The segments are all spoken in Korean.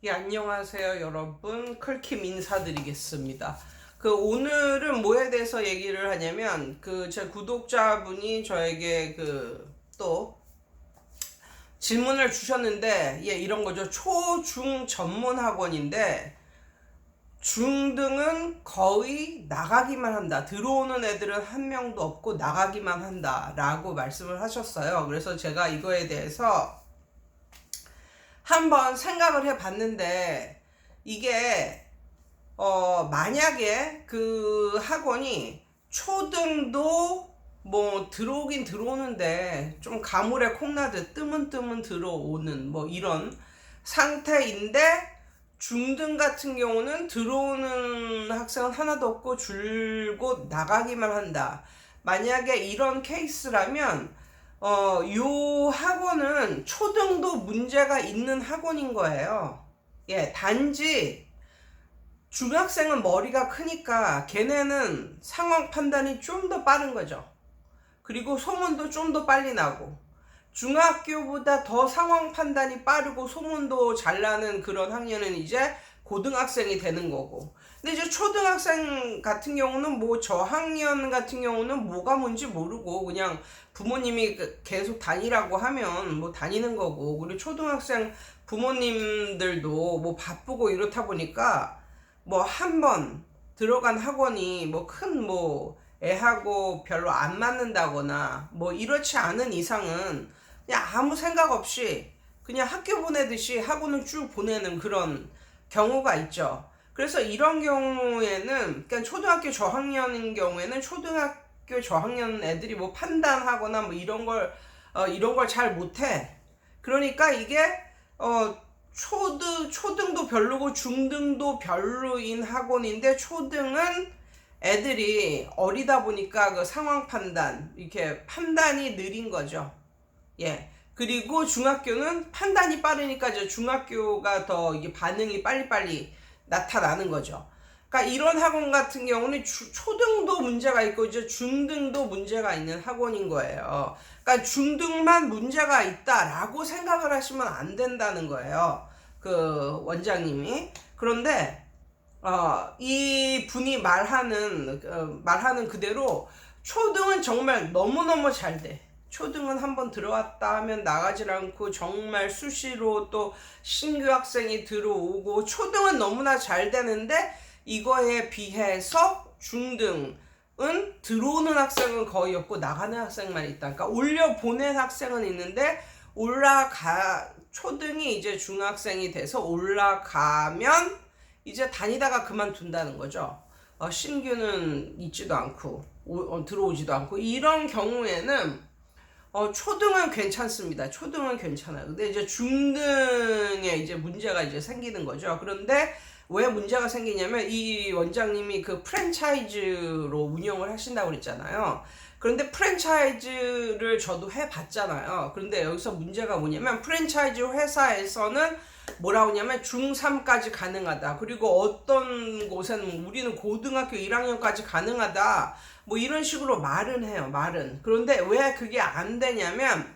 예, 안녕하세요, 여러분. 클킴 인사드리겠습니다. 오늘은 뭐에 대해서 얘기를 하냐면, 제 구독자분이 저에게 또 질문을 주셨는데, 예, 이런 거죠. 초, 중 전문 학원인데, 중등은 거의 나가기만 한다. 들어오는 애들은 한 명도 없고 나가기만 한다. 라고 말씀을 하셨어요. 그래서 제가 이거에 대해서 한번 생각을 해 봤는데, 이게 만약에 그 학원이 초등도 뭐 들어오긴 들어오는데 좀 가물에 콩나듯 뜨문뜨문 들어오는 뭐 이런 상태인데, 중등 같은 경우는 들어오는 학생은 하나도 없고 줄곧 나가기만 한다. 만약에 이런 케이스라면 요 학원은 초등도 문제가 있는 학원인 거예요. 예, 단지 중학생은 머리가 크니까 걔네는 상황 판단이 좀 더 빠른 거죠. 그리고 소문도 좀 더 빨리 나고, 중학교보다 더 상황 판단이 빠르고 소문도 잘 나는 그런 학년은 이제 고등학생이 되는 거고. 근데 이제 초등학생 같은 경우는 뭐 저학년 같은 경우는 뭐가 뭔지 모르고 그냥 부모님이 계속 다니라고 하면 뭐 다니는 거고, 그리고 초등학생 부모님들도 뭐 바쁘고 이렇다 보니까 뭐 한 번 들어간 학원이 뭐 큰 뭐 애하고 별로 안 맞는다거나 뭐 이렇지 않은 이상은 그냥 아무 생각 없이 그냥 학교 보내듯이 학원을 쭉 보내는 그런 경우가 있죠. 그래서 이런 경우에는, 그러니까 초등학교 저학년인 경우에는 초등학교 저학년 애들이 뭐 판단하거나 뭐 이런 걸 잘 못해. 그러니까 이게 초등도 별로고 중등도 별로인 학원인데, 초등은 애들이 어리다 보니까 그 상황 판단, 이렇게 판단이 느린 거죠. 예. 그리고 중학교는 판단이 빠르니까 이제 중학교가 더 이게 반응이 빨리빨리 나타나는 거죠. 그러니까 이런 학원 같은 경우는 초등도 문제가 있고 이제 중등도 문제가 있는 학원인 거예요. 그러니까 중등만 문제가 있다라고 생각을 하시면 안 된다는 거예요. 그 원장님이. 그런데 이 분이 말하는 그대로 초등은 정말 너무너무 잘 돼. 초등은 한번 들어왔다 하면 나가질 않고 정말 수시로 또 신규 학생이 들어오고, 초등은 너무나 잘 되는데 이거에 비해서 중등은 들어오는 학생은 거의 없고 나가는 학생만 있다. 그러니까 올려 보낸 학생은 있는데 초등이 이제 중학생이 돼서 올라가면 이제 다니다가 그만둔다는 거죠. 신규는 있지도 않고 들어오지도 않고. 이런 경우에는 초등은 괜찮습니다. 초등은 괜찮아요. 근데 이제 중등에 이제 문제가 이제 생기는 거죠. 그런데 왜 문제가 생기냐면, 이 원장님이 그 프랜차이즈로 운영을 하신다고 그랬잖아요. 그런데 프랜차이즈를 저도 해봤잖아요. 그런데 여기서 문제가 뭐냐면, 프랜차이즈 회사에서는 뭐라고 하냐면 중3까지 가능하다. 그리고 어떤 곳에는 우리는 고등학교 1학년까지 가능하다. 뭐 이런 식으로 말은 해요. 말은. 그런데 왜 그게 안 되냐면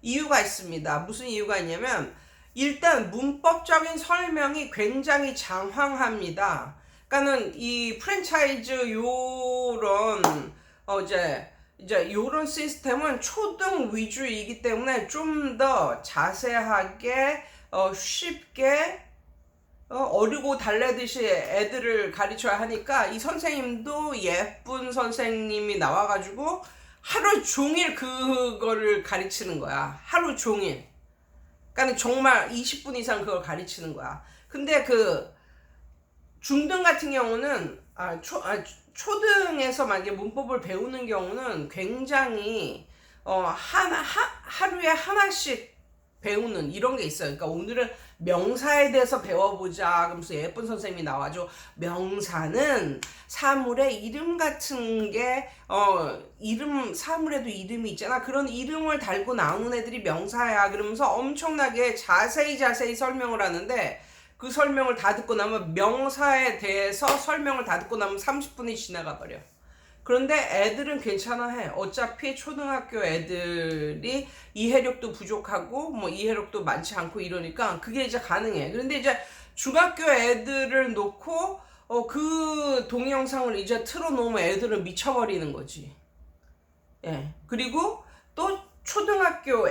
이유가 있습니다. 무슨 이유가 있냐면, 일단 문법적인 설명이 굉장히 장황합니다. 그러니까는 이 프랜차이즈 요런 이제 요런 시스템은 초등 위주이기 때문에 좀 더 자세하게 쉽게 어리고 달래듯이 애들을 가르쳐야 하니까, 이 선생님도 예쁜 선생님이 나와가지고 하루 종일 그거를 가르치는 거야. 하루 종일. 그러니까 정말 20분 이상 그걸 가르치는 거야. 근데 중등 같은 경우는 초등에서 만약에 문법을 배우는 경우는 굉장히 하루에 하나씩 배우는 이런 게 있어요. 그러니까 오늘은 명사에 대해서 배워보자. 그러면서 예쁜 선생님이 나와줘. 명사는 사물의 이름 같은 게 사물에도 이름이 있잖아. 그런 이름을 달고 나오는 애들이 명사야. 그러면서 엄청나게 자세히 설명을 하는데, 그 설명을 다 듣고 나면, 명사에 대해서 설명을 다 듣고 나면 30분이 지나가 버려. 그런데 애들은 괜찮아 해. 어차피 초등학교 애들이 이해력도 부족하고 뭐 이해력도 많지 않고 이러니까 그게 이제 가능해. 그런데 이제 중학교 애들을 놓고 그 동영상을 이제 틀어놓으면 애들은 미쳐버리는 거지. 예. 그리고 또 초등학교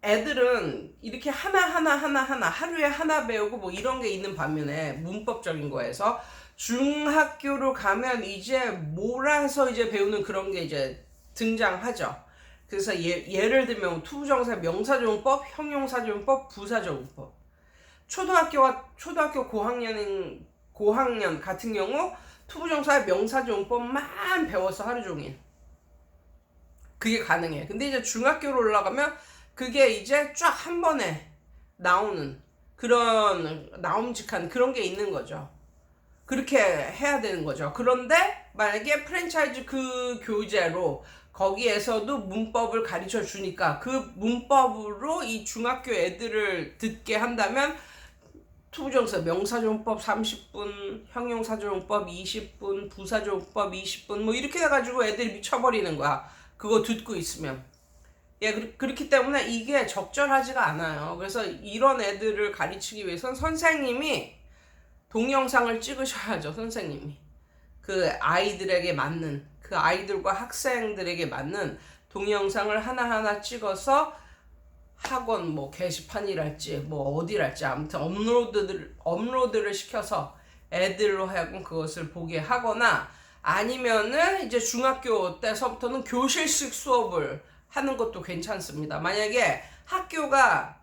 애들은 이렇게 하나하나 하루에 하나 배우고 뭐 이런 게 있는 반면에 문법적인 거에서 중학교로 가면 이제 몰아서 이제 배우는 그런 게 이제 등장하죠. 그래서 예를 들면 투부정사 명사조용법, 형용사조용법, 부사조용법. 초등학교 고학년 같은 경우 투부정사 명사조용법만 배워서 하루 종일 그게 가능해. 근데 이제 중학교로 올라가면 그게 이제 쫙 한 번에 나오는 그런 나옴직한 그런 게 있는 거죠. 그렇게 해야 되는 거죠. 그런데 만약에 프랜차이즈 그 교재로 거기에서도 문법을 가르쳐 주니까 그 문법으로 이 중학교 애들을 듣게 한다면 투부정사 명사조용법 30분, 형용사조용법 20분, 부사조용법 20분 뭐 이렇게 해가지고 애들이 미쳐버리는 거야. 그거 듣고 있으면. 예, 그렇기 때문에 이게 적절하지가 않아요. 그래서 이런 애들을 가르치기 위해서는 선생님이 동영상을 찍으셔야죠. 선생님이 그 아이들에게 맞는, 그 아이들과 학생들에게 맞는 동영상을 하나하나 찍어서 학원 뭐 게시판이랄지 뭐 어디랄지 아무튼 업로드를 시켜서 애들로 하여금 그것을 보게 하거나, 아니면은 이제 중학교 때서부터는 교실식 수업을 하는 것도 괜찮습니다. 만약에 학교가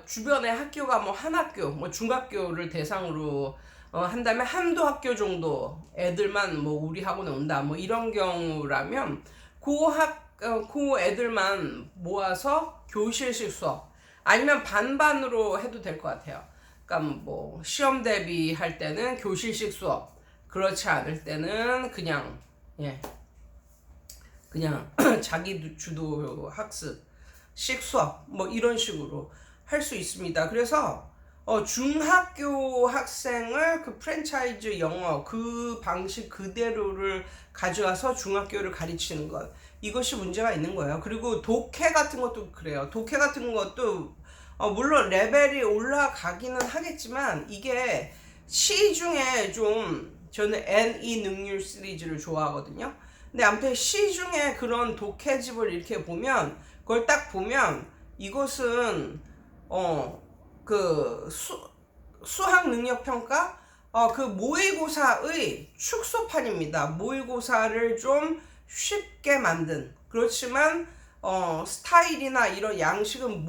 주변에 학교가 뭐 한 학교, 뭐 중학교를 대상으로 한다면 한두 학교 정도 애들만 뭐 우리 학원에 온다 뭐 이런 경우라면 그 애들만 모아서 교실식 수업, 아니면 반반으로 해도 될 것 같아요. 그러니까 뭐 시험 대비할 때는 교실식 수업, 그렇지 않을 때는 그냥 자기 주도 학습식 수업 뭐 이런 식으로 할 수 있습니다. 그래서 중학교 학생을 그 프랜차이즈 영어 그 방식 그대로를 가져와서 중학교를 가르치는 것, 이것이 문제가 있는 거예요. 그리고 독해 같은 것도 그래요. 독해 같은 것도 물론 레벨이 올라가기는 하겠지만 이게 시 중에 좀 저는 NE 능률 시리즈를 좋아하거든요. 근데 아무튼 시 중에 그런 독해집을 이렇게 보면 그걸 딱 보면 이것은 그 수학 능력 평가 그 모의고사의 축소판입니다. 모의고사를 좀 쉽게 만든, 그렇지만 스타일이나 이런 양식은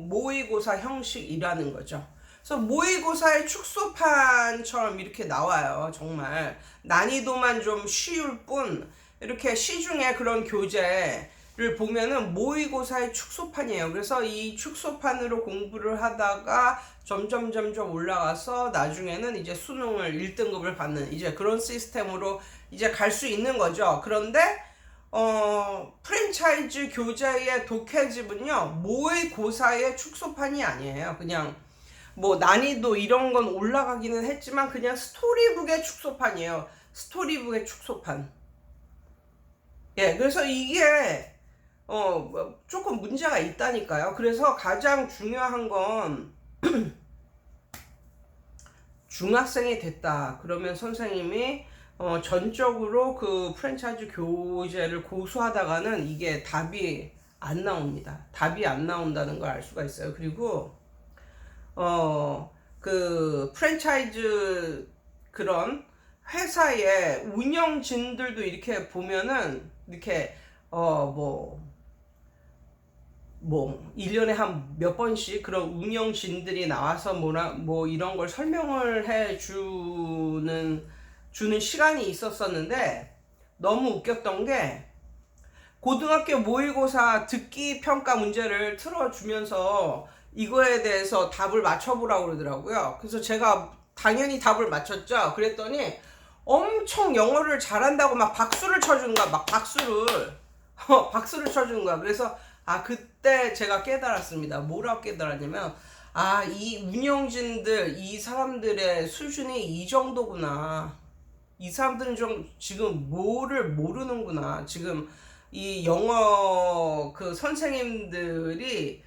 모의고사 형식이라는 거죠. 그래서 모의고사의 축소판처럼 이렇게 나와요. 정말 난이도만 좀 쉬울 뿐 이렇게 시중에 그런 교재를 보면은 모의고사의 축소판이에요. 그래서 이 축소판으로 공부를 하다가 점점 올라가서 나중에는 이제 수능을 1등급을 받는 이제 그런 시스템으로 이제 갈 수 있는 거죠. 그런데 프랜차이즈 교재의 독해집은요 모의고사의 축소판이 아니에요. 그냥 뭐 난이도 이런 건 올라가기는 했지만 그냥 스토리북의 축소판이에요. 스토리북의 축소판. 예, 그래서 이게 조금 문제가 있다니까요. 그래서 가장 중요한 건 중학생이 됐다 그러면 선생님이 전적으로 그 프랜차이즈 교재를 고수하다가는 이게 답이 안 나옵니다. 답이 안 나온다는 걸 알 수가 있어요. 그리고 그 프랜차이즈 그런 회사의 운영진들도 이렇게 보면은 이렇게 뭐 1년에 한 몇 번씩 그런 운영진들이 나와서 뭐 이런 걸 설명을 해 주는 시간이 있었었는데 너무 웃겼던 게 고등학교 모의고사 듣기 평가 문제를 틀어주면서 이거에 대해서 답을 맞춰보라고 그러더라고요. 그래서 제가 당연히 답을 맞췄죠. 그랬더니 엄청 영어를 잘한다고 막 박수를 쳐주는 거야. 막 박수를 쳐주는 거야. 그래서 그때 제가 깨달았습니다. 뭐라고 깨달았냐면 이 운영진들 이 사람들의 수준이 이 정도구나. 이 사람들은 좀 지금 뭐를 모르는구나. 지금 이 영어 그 선생님들이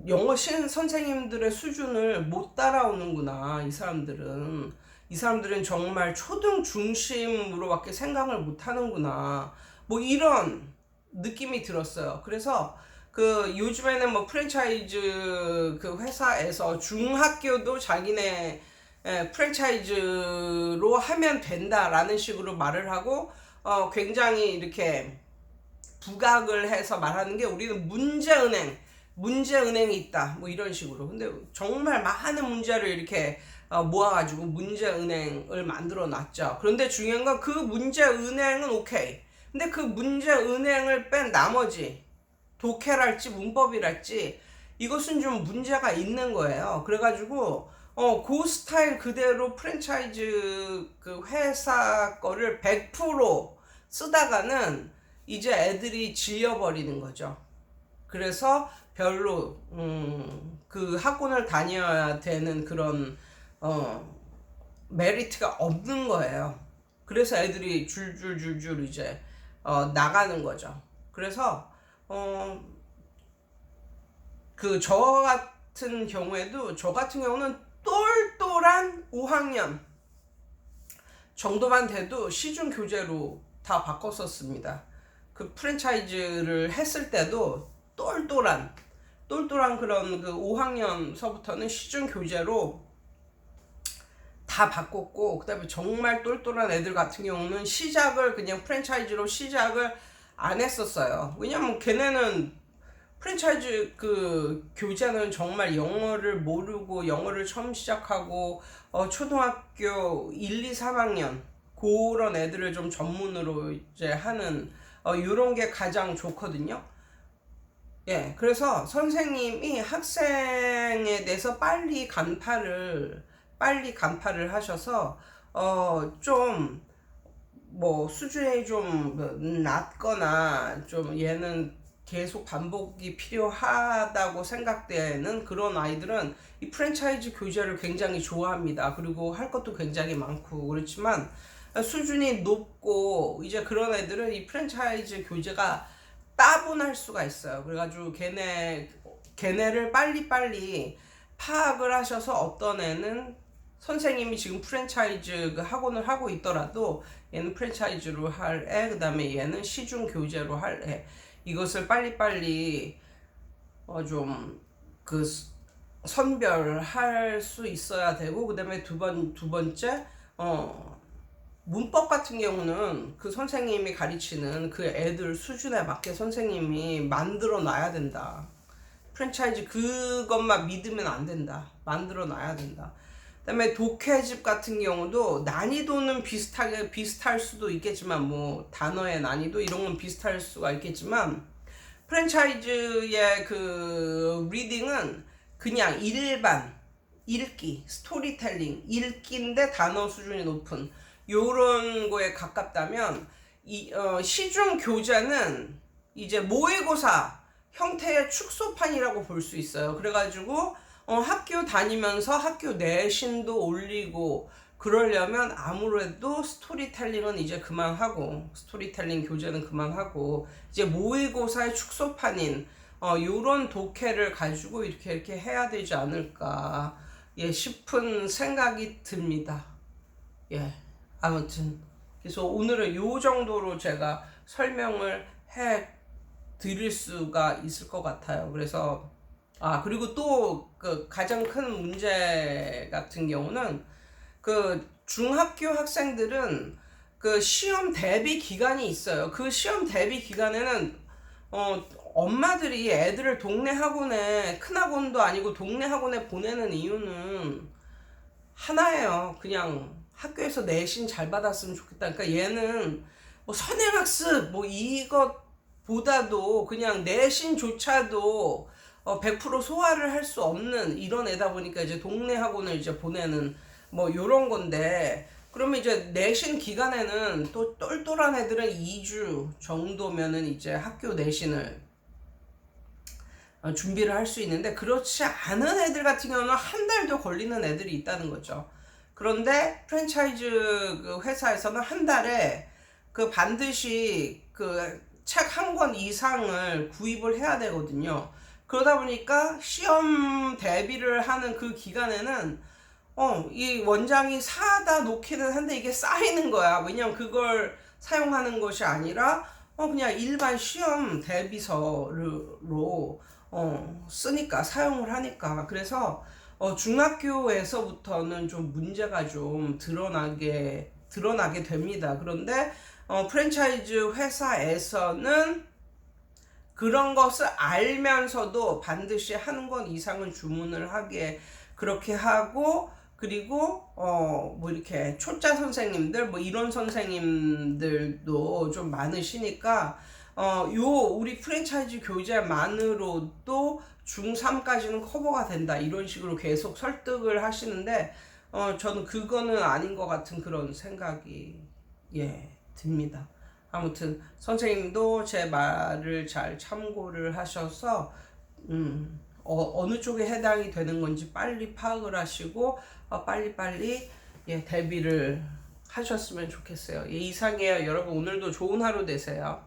영어 선생님들의 수준을 못 따라오는구나. 이 사람들은 정말 초등 중심으로밖에 생각을 못 하는구나. 뭐 이런 느낌이 들었어요. 그래서 그 요즘에는 뭐 프랜차이즈 그 회사에서 중학교도 자기네 프랜차이즈로 하면 된다라는 식으로 말을 하고 굉장히 이렇게 부각을 해서 말하는 게, 우리는 문제은행이 있다 뭐 이런 식으로. 근데 정말 많은 문제를 이렇게 모아가지고 문제은행을 만들어 놨죠. 그런데 중요한 건 그 문제은행은 오케이. 근데 그 문제은행을 뺀 나머지 독해랄지 문법이랄지 이것은 좀 문제가 있는 거예요. 그래가지고 그 스타일 그대로 프랜차이즈 그 회사 거를 100% 쓰다가는 이제 애들이 질려버리는 거죠. 그래서 별로 그 학원을 다녀야 되는 그런 메리트가 없는 거예요. 그래서 애들이 줄줄줄줄 이제 나가는 거죠. 그래서 그 저 같은 경우는 똘똘한 5학년 정도만 돼도 시중 교재로 다 바꿨었습니다. 그 프랜차이즈를 했을 때도 똘똘한 그런 그 5학년서부터는 시중 교재로 다 바꿨고, 그 다음에 정말 똘똘한 애들 같은 경우는 그냥 프랜차이즈로 시작을 안 했었어요. 왜냐면 걔네는 프랜차이즈 그 교재는 정말 영어를 모르고 영어를 처음 시작하고 초등학교 1, 2, 3학년 그런 애들을 좀 전문으로 이제 하는 요런 게 가장 좋거든요. 예, 그래서 선생님이 학생에 대해서 빨리 간파를 하셔서 좀 뭐 수준이 좀 낮거나 좀 얘는 계속 반복이 필요하다고 생각되는 그런 아이들은 이 프랜차이즈 교재를 굉장히 좋아합니다. 그리고 할 것도 굉장히 많고 그렇지만, 수준이 높고 이제 그런 애들은 이 프랜차이즈 교재가 따분할 수가 있어요. 그래가지고 걔네를 빨리 파악을 하셔서, 어떤 애는 선생님이 지금 프랜차이즈 그 학원을 하고 있더라도 얘는 프랜차이즈로 할 애, 그 다음에 얘는 시중 교재로 할 애, 이것을 빨리 좀 그 선별할 수 있어야 되고, 그 다음에 두 번째 문법 같은 경우는 그 선생님이 가르치는 그 애들 수준에 맞게 선생님이 만들어 놔야 된다. 프랜차이즈 그것만 믿으면 안 된다. 만들어 놔야 된다. 그 다음에 독해집 같은 경우도 난이도는 비슷할 수도 있겠지만, 뭐 단어의 난이도 이런 건 비슷할 수가 있겠지만, 프랜차이즈의 그 리딩은 그냥 일반 읽기, 스토리텔링, 읽기인데 단어 수준이 높은 요런 거에 가깝다면, 시중 교재는 이제 모의고사 형태의 축소판이라고 볼 수 있어요. 그래가지고 학교 다니면서 학교 내신도 올리고 그러려면 아무래도 스토리텔링은 이제 그만하고, 스토리텔링 교재는 그만하고 이제 모의고사의 축소판인 요런 독해를 가지고 이렇게 해야 되지 않을까 싶은 생각이 듭니다. 예, 아무튼 그래서 오늘은 요 정도로 제가 설명을 해 드릴 수가 있을 것 같아요. 그래서 그리고 또 그 가장 큰 문제 같은 경우는, 그 중학교 학생들은 그 시험 대비 기간이 있어요. 그 시험 대비 기간에는 엄마들이 애들을 동네 학원에, 큰 학원도 아니고 동네 학원에 보내는 이유는 하나예요. 그냥 학교에서 내신 잘 받았으면 좋겠다. 그러니까 얘는 뭐 선행학습 뭐 이것보다도 그냥 내신조차도 100% 소화를 할 수 없는 이런 애다 보니까 이제 동네 학원을 이제 보내는 뭐 요런 건데, 그러면 이제 내신 기간에는 또 똘똘한 애들은 2주 정도면은 이제 학교 내신을 준비를 할 수 있는데, 그렇지 않은 애들 같은 경우는 한 달도 걸리는 애들이 있다는 거죠. 그런데 프랜차이즈 그 회사에서는 한 달에 그 반드시 그 책 한 권 이상을 구입을 해야 되거든요. 그러다 보니까 시험 대비를 하는 그 기간에는 이 원장이 사다 놓기는 한데 이게 쌓이는 거야. 왜냐면 그걸 사용하는 것이 아니라 그냥 일반 시험 대비서로 쓰니까, 사용을 하니까. 그래서 중학교에서부터는 좀 문제가 좀 드러나게 됩니다. 그런데 프랜차이즈 회사에서는 그런 것을 알면서도 반드시 한 건 이상은 주문을 하게 그렇게 하고, 그리고 뭐 이렇게 초짜 선생님들 뭐 이런 선생님들도 좀 많으시니까 우리 프랜차이즈 교재만으로도 중3까지는 커버가 된다, 이런 식으로 계속 설득을 하시는데 저는 그거는 아닌 것 같은 그런 생각이 듭니다. 아무튼 선생님도 제 말을 잘 참고를 하셔서 어느 쪽에 해당이 되는 건지 빨리 파악을 하시고 빨리빨리 대비를 하셨으면 좋겠어요. 이상이에요. 여러분 오늘도 좋은 하루 되세요.